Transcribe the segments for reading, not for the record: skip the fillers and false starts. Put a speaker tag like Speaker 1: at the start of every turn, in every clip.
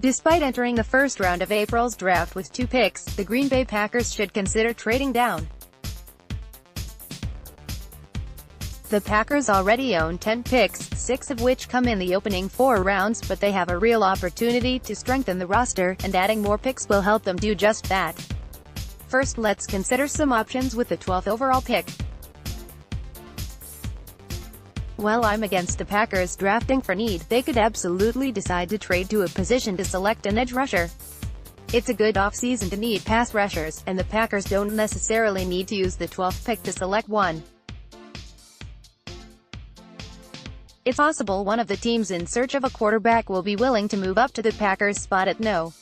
Speaker 1: Despite entering the first round of April's draft with 2 picks, the Green Bay Packers should consider trading down. The Packers already own 10 picks, 6 of which come in the opening 4 rounds, but they have a real opportunity to strengthen the roster, and adding more picks will help them do just that. First, let's consider some options with the 12th overall pick. While I'm against the Packers drafting for need, they could absolutely decide to trade to a position to select an edge rusher. It's a good offseason to need pass rushers, and the Packers don't necessarily need to use the 12th pick to select one. It's possible one of the teams in search of a quarterback will be willing to move up to the Packers' spot at No.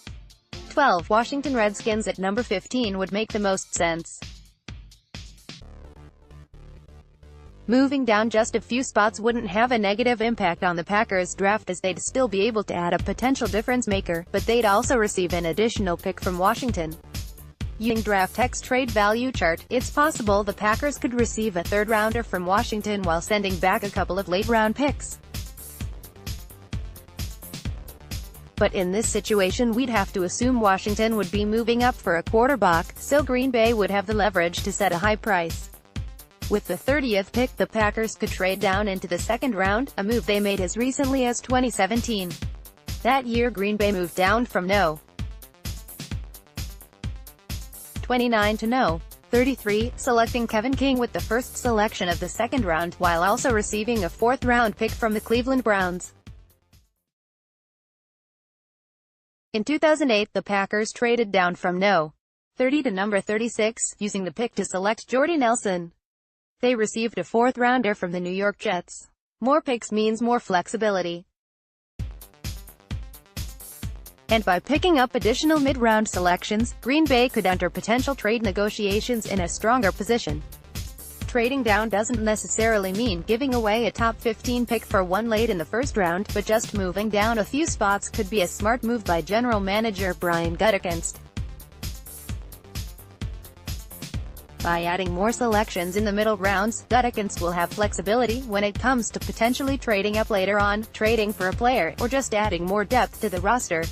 Speaker 1: 12. Washington Redskins at number 15 would make the most sense. Moving down just a few spots wouldn't have a negative impact on the Packers' draft, as they'd still be able to add a potential difference maker, but they'd also receive an additional pick from Washington. Using DraftX trade value chart, it's possible the Packers could receive a third-rounder from Washington while sending back a couple of late-round picks. But in this situation we'd have to assume Washington would be moving up for a quarterback, so Green Bay would have the leverage to set a high price. With the 30th pick, the Packers could trade down into the second round, a move they made as recently as 2017. That year Green Bay moved down from No. 29 to No. 33, selecting Kevin King with the first selection of the second round, while also receiving a 4th-round pick from the Cleveland Browns. In 2008, the Packers traded down from No. 30 to number 36, using the pick to select Jordy Nelson. They received a 4th-rounder from the New York Jets. More picks means more flexibility. And by picking up additional mid-round selections, Green Bay could enter potential trade negotiations in a stronger position. Trading down doesn't necessarily mean giving away a top 15 pick for one late in the first round, but just moving down a few spots could be a smart move by general manager Brian Gutekunst. By adding more selections in the middle rounds, Gutekunst will have flexibility when it comes to potentially trading up later on, trading for a player, or just adding more depth to the roster.